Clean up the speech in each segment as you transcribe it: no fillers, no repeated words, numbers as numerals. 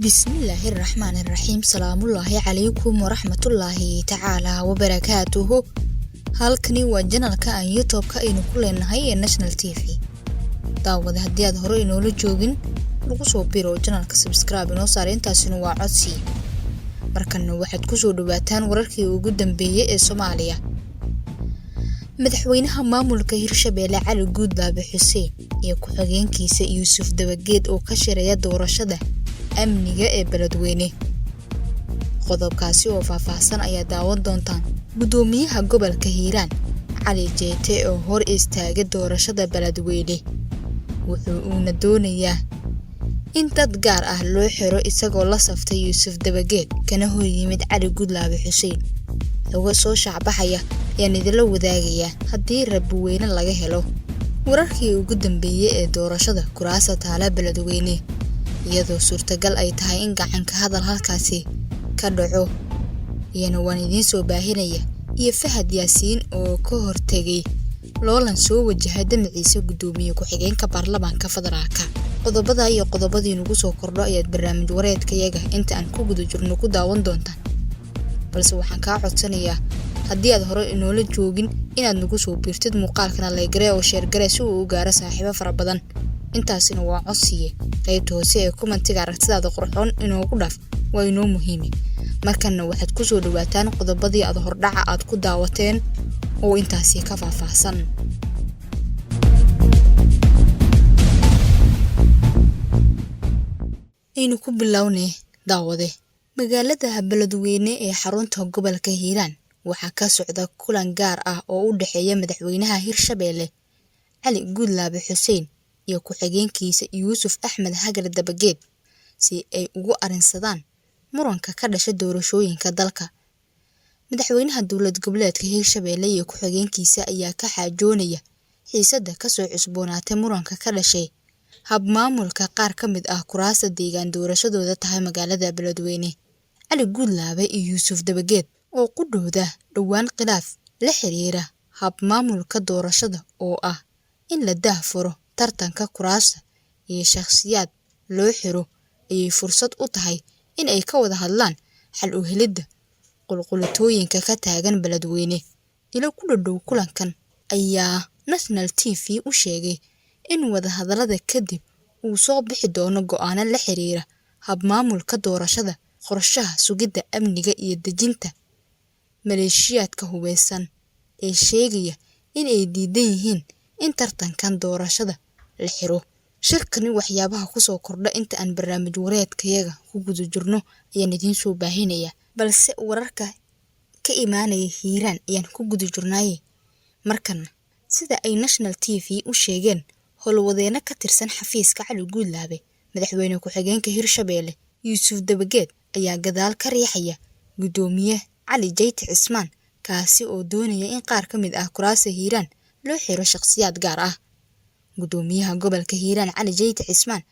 بسم الله الرحمن الرحيم. سلام الله عليكم ورحمة الله تعالى وبركاته. halkani waa janalka aan YouTube-ka aynu ku leenahay ee National TV. daawada haddii aad hore inoola joogin lagu soo biro janalka subscribe inoo saar intaasina waa codsi. markana waxaad ku soo dhawaataan wararkii ugu dambeeyay ee Soomaaliya. madaxweynaha maamulka Hirshabelle Cali Guudlaabe Xuseen iyo ku-xigeenkiisa Yuusuf Dabageed oo ka shiraya doorashada amniga ee beledweyne. qodobkaasi oo faahfaahsan ayaa daawan doontaan. gudoomiyaha gobolka Hiiraan Cali Jeete oo hor istaagay doorashada beledweyne wuxuu doonayaa in dad gaar ah loo xiro isagoo la saftay Yuusuf Dabageed kana hor yimid Cali Guudlaabe Xuseen. uga soo shacbaxaya ayaan idinla wadaagaya haddii Rabweyne laga helo wararkii ugu dambeeyay ee doorashada kuraasta taala beledweyne, iyadoo suurtagal ay tahay in gacanka hadal halkaasi ka dhaco. iyana waan idiin soo baahinaya iyo Fahad Yaasiin oo ka hortagay loolan soo wajahay damaciisa gudoomiye ku-xigeenka baarlamaanka federaalka. qodobada iyo qodobadii nagu soo kordho ayaad barnaamij wareedkayaga inta aan ku guda jirno ku daawan doontaan. balse waxaan kaa codsanayaa haddii aad hore inoola joogin inaad nagu soo biirtid muuqaalkana like oo share garee si uu u gaaro saaxiibo fara badan. intaasina waa codsiye. qaybta hoose ee commentiga aragtidaada qurxoon inoogu dhaaf waa inoo muhiim. markana waxaad ku soo dhawaataan qodobadii aad hordhaca aad ku daawateen oo intaasi ka faahfaahsan. aynu ku bilownay daawade. magaalada beledweyne ee xarunta gobolka Hiiraan waxaa ka socda kulan gaar ah oo u dhaxeeya madaxweynaha Hirshabelle Cali Guudlaabe Xuseen iyo ku-xigeenkiisa Yuusuf Axmed Hagar Dabageed si ay ugu arinsadaan muranka ka dhashay doorashooyinka dalka. madaxweynaha dowlad goboleedka Hirshabelle iyo ku-xigeenkiisa ayaa ka xaajoonaya xiisada ka soo cusboonaatay muranka ka dhashay hab maamulka qaar ka mid ah kuraasta deegaan doorashadooda tahay magaalada beledweyne. Cali Guudlaabe iyo Yuusuf Dabageed oo ku dhowaan khilaaf la xiriira hab maamulka doorashada oo ah in la daahfuro tartanka kuraasta iyo shakhsiyaad loo xiro ayay fursad u tahay in ay ka wada hadlaan xal u helidda qulqulatooyinka ka taagan beledweyne. ilo ku dhow kulankan ayaa National TV u sheegay in wada hadallada kadib uu soo bixi doono go'aano la xiriira hab maamulka doorashada, qorshaha sugidda amniga iyo dejinta maleeshiyaadka hubeysan ee sheegaya in ay diidan yihiin in tartankan doorashada la xiro. shirkani waxyaabaha ku soo kordha inta aan barnaamij wareedkayaga ku guda jirno ayaan idiin soo baahinaya, balse wararka ka imaanaya Hiiraan ayaan ku guda jirnaaye. markana sida ay National TV u sheegeen howlwadeena ka tirsan xafiiska Cali Guudlaabe, madaxweyne ku-xigeenka Hirshabelle Yuusuf Dabageed ayaa gadaal ka riixaya gudoomiye Cali Jeete Cismaan kaasi oo doonaya in qaar ka mid ah kuraasta Hiiraan loo xiro shakhsiyaad gaar ah. gudoomiyaha gobolka Hiiraan Cali Jeete Cismaan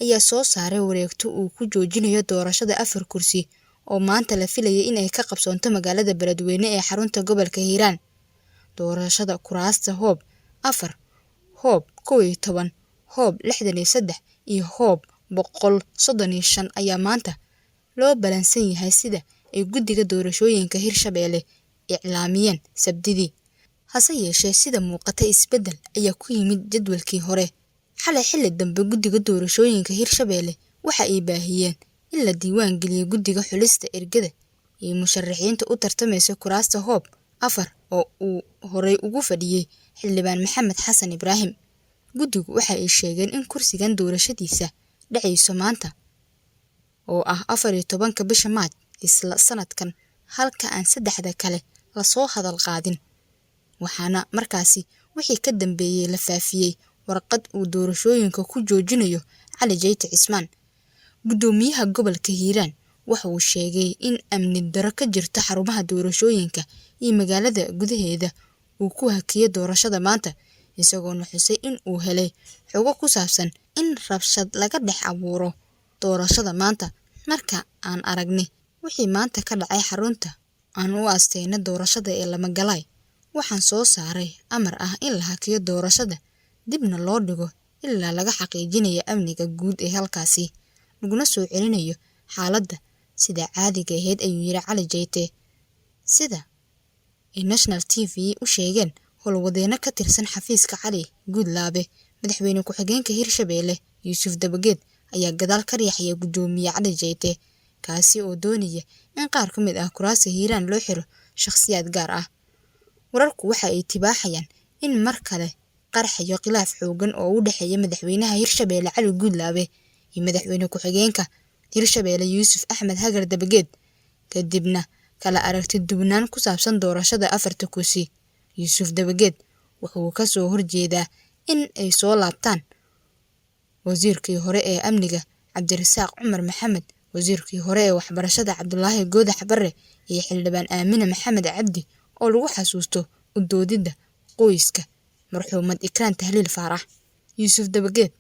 ayaa soo saaray wareegto uu ku joojinayo doorashada 4 kursi oo maanta la filayay in ay ka qabsoonto magaalada beledweyne ee xarunta gobolka Hiiraan. doorashada kuraasta Hoob 4, Hoob 11, Hoob 63 iyo Hoob 135 ayaa maanta loo balansan yahay sida ay guddiga doorashooyinka Hirshabelle iclaamiyeen Sabtidii. hase yeeshee sida muuqata isbedel ayaa ku yimid jadwalkii hore. xalay xilli dambe guddiga doorashooyinka Hirshabelle waxa ay baahiyeen in la diiwaan geliyo guddiga xulista ergada iyo musharaxiinta u tartamaysa kuraasta Hoob 4 oo uu horey ugu fadhiyay xildhibaan Maxamed Xasan Ibraahim. guddigu waxa ay sheegeen in kursigan doorashadiisa dhacayso maanta oo ah 14 bisha Maaj isla sanadkan, halka aan 3 kale la soo hadal qaadin. waxaana markaasi wixii ka dambeeyay la faafiyay warqad uu doorashooyinka ku joojinayo Cali Jeete Cismaan. gudoomiyaha gobolka Hiiraan waxa uu sheegay in amni darro ka jirta xarumaha doorashooyinka iyo magaalada gudaheeda uu ku hakiyay doorashada maanta, isagoo xusay in uu helay xogo ku saabsan in rabshad laga dhex abuuro doorashada maanta. marka aan aragnay wixii maanta ka dhacay xarunta aan u aastayna doorashada ee Lamagalay, waxaan soo saaray amar ah in la hakiyo doorashada dibna loo dhigo ilaa laga xaqiijinayo amniga guud ee halkaasi, laguna soo celinayo xaaladda sida caadiga ahayd, ayuu yiri Cali Jayte. Sida ay National TV u sheegeen howlwadeeno ka tirsan xafiiska Cali Guudlaabe, madaxweyne ku-xigeenka Hirshabelle Yuusuf Dabageed ayaa gadaal ka riixaya gudoomiye Cali Jayte, kaasi oo doonaya in qaar ka mid ah kuraasta Hiiraan loo xiro shakhsiyaad gaar ah. Wararku waxa ay tibaaxayaan in mar kale qarxayo khilaaf xoogan oo u dhexeeya madaxweynaha Hirshabelle Cali Guudlaabe iyo madaxweyne ku-xigeenka Hirshabelle Yuusuf Axmed Hagar Dabageed, kadibna kala aragti duwanaan ku saabsan doorashada 4 kursi. Yuusuf Dabageed wuxuu ka soo horjeedaa in ay soo laabtaan wasiirkii hore ee amniga Cabdirasaaq Cumar Maxamed, wasiirkii hore ee waxbarashada Cabdulaahi Goodax Barre iyo xildhibaan Aamina Maxamed Cabdi oo lagu xasuusto u doodida qoyska marxuumad Ikraan Tahliil Faarax. Yuusuf Dabageed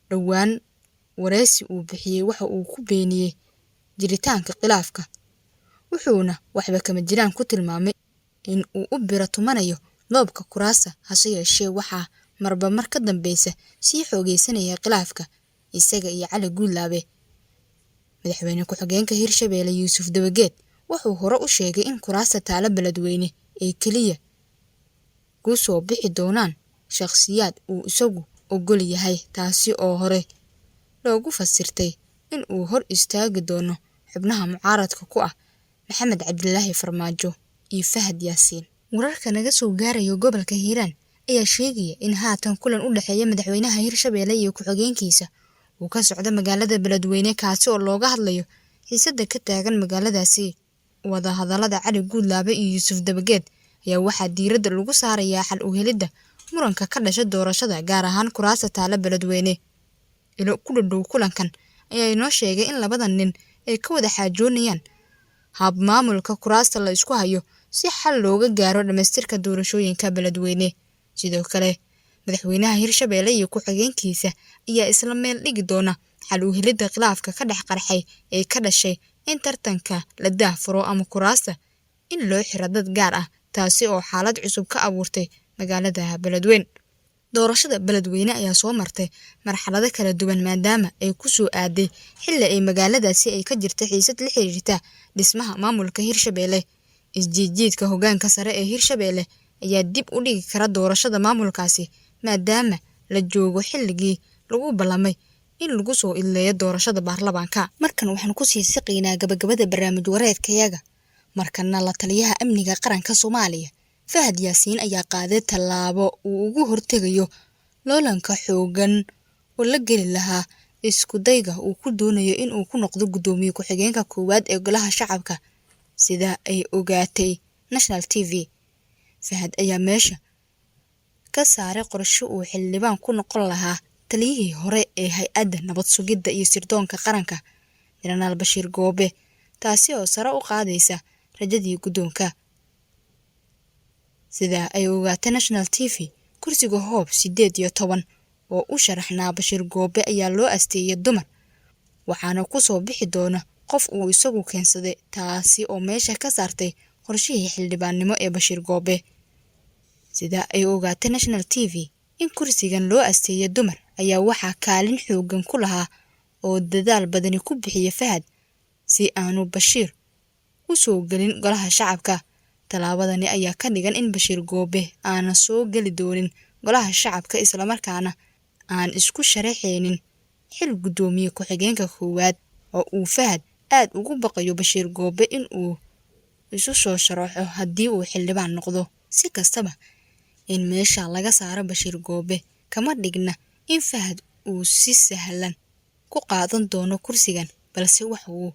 dhowaan wareysi uu bixiyay waxa uu ku beeniyay jiritaanka khilaafka, wuxuuna waxba kama jiraan ku tilmaamay in uu u biro tumanayo loobka kuraasta. Hase yeeshee waxaa marba mar ka dambeysa sii xoogeysanaya khilaafka isaga iyo Cali Guudlaabe. Madaxweyne ku-xigeenka Hirshabelle Yuusuf Dabageed wuxuu hore u sheegay in kuraasta taalo beledweyne ay kaliya ku soo bixi doonaan shakhsiyaad uu isagu ogol yahay, taasi oo hore loogu fasirtay in uu hor istaagi doono xubnaha mucaaradka ku ah Maxamed Cabdilaahi Farmaajo iyo Fahad Yaasiin. Wararka naga soo gaaraya gobolka Hiiraan ayaa sheegaya in haatan kulan u dhexeeya madaxweynaha Hirshabelle iyo ku-xigeenkiisa uu ka socdo magaalada beledweyne, kaasi oo looga hadlayo xiisadda ka taagan magaaladaasi. Wada hadallada Cali Guudlaabe iyo Yuusuf Dabageed ayaa waxaa diiradda lagu saarayaa xal u helidda muranka ka dhashay doorashada, gaar ahaan kuraasta taalo beledweyne. Ilo ku dhow kulankan ayaa inoo sheegay in labadan nin ay ka wada xaajoonayaan hab maamulka kuraasta la isku hayo si xal looga gaaro dhamaystirka doorashooyinka beledweyne. Sidoo kale madaxweynaha Hirshabelle iyo ku-xigeenkiisa ayaa isla meel dhigi doona xal u helidda khilaafka ka dhex qarxay ee ka dhashay in tartanka la daahfuro ama kuraasta in loo xiro dad gaar ah, taasi oo xaalad cusub ka abuurtay magaalada beledweyne. Doorashada beledweyne ayaa soo martay marxalado kala duwan maadaama ay ku soo aaday xilli ay magaaladaasi ay ka jirta xiisad la xiriirta dhismaha maamulka Hirshabelle. Isjiidjiidka hoggaanka sare ee Hirshabelle ayaa dib u dhigi kara doorashada maamulkaasi maadaama la joogo xilligii lagu ballamay in lagu soo ileeyo doorashada baarlamaanka. Markan waxaan ku sii siqaynaa gabagabada barnaamij wareedkayaga. Markana la taliyaha amniga qaranka Soomaaliya Fahad Yaasiin ayaa qaaday tallaabo uu ugu hortegayo loolanka xoogan oo la geli lahaa isku dayga uu ku doonayo in uu ku noqdo gudoomiye ku-xigeenka koowaad ee golaha shacabka, sida ay ogaatay National TV. Fahad ayaa meesha ka saaray qorshe uu xildhibaan ku noqon lahaa taliyihii hore ee hay-adda nabad sugidda iyo sirdoonka qaranka Jenaraal Bashiir Goobe, taasi oo sare u qaadaysa rajadii guddoonka. Sida ay ogaatay National TV, kursiga Hoob 18 oo u sharaxnaa Bashiir Goobe ayaa loo asteeyay dumar, waxaana ku soo bixi doona qof uu isagu keensaday, taasi oo meesha ka saartay qorshihii xildhibaannimo ee Bashiir Goobe. Sida ay ogaatay National TV, in kursigan loo asteeyay dumar ayaa waxaa kaalin xoogan ku lahaa oo dadaal badani ku bixiyay Fahad si aanu Bashiir u soo gelin golaha shacabka. Talaabadani ayaa ka dhigan in Bashiir Goobe aana soo geli doonin golaha shacabka, isla markaana aan isku sharaxaynin xil gudoomiye ku-xigeenka koowaad oo uu Fahad aad ugu baqayo Bashiir Goobe in uu isu soo sharaxo haddii uu xildhibaan noqdo. Si kastaba, in meesha laga saaro Bashiir Goobe kama dhigna in Fahad uu si sahlan ku qaadan doono kursigan, balse waxa uu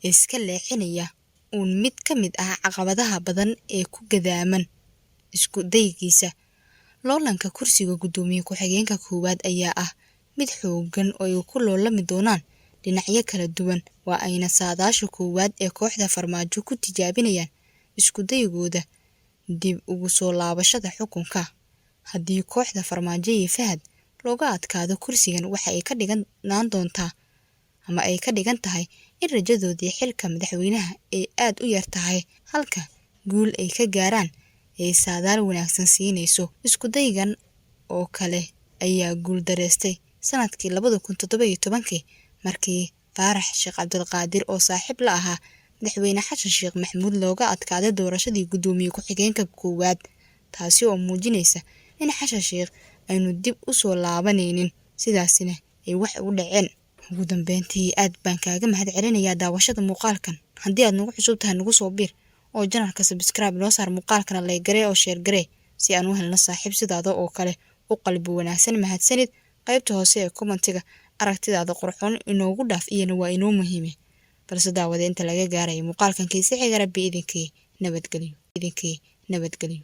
iska leexinayaa uun mid ka mid ah caqabadaha badan ee ku gadaaman isku daygiisa. Loolanka kursiga gudoomiye ku-xigeenka koowaad ayaa ah mid xoogan oo ay ku loolami doonaan dhinacyo kala duwan, waa ayna saadaasha koowaad ee kooxda Farmaajo ku tijaabinayaan isku daygooda dib ugu soo laabashada xukunka. Haddii kooxda Farmaajo iyo Fahad looga adkaado kursigan, waxa ay ka dhiganaan doontaa ama ay ka dhigan tahay in rajadoodii xilka madaxweynaha ay aad u yar tahay, halka guul ay ka gaaraan ay saadaal wanaagsan siinayso. Isku daygan oo kale ayaa guul dareystay sanadkii 2017 markii Faarax Sheekh Cabdulqaadir oo saaxiib la ahaa madaxweyne Xasan Sheekh Maxamuud looga adkaaday doorashadii gudoomiye ku-xigeenka koowaad, taasi oo muujinaysa in Xasan Sheekh aynu dib u soo laabanaynin, sidaasina ay wax u dhaceen. Ugu dambeyntii, aad baan kaaga mahadcelinayaa daawashada muuqaalkan. Haddii aad nagu cusub tahay, nagu soo biir oo channelka subscribe noo saar, muuqaalkana like garee oo share garee si aan u helno saaxiib sidaada oo kale u qalbi wanaagsan. Mahadsanid. qaybta hoose ee commentiga aragtidaada qurxoon inoogu dhaaf, iyana waa inoo muhiim. balse daawada inta laga gaarayo muuqaalkan kiisa xiga, Rabbi idinkii nabadgeliyo.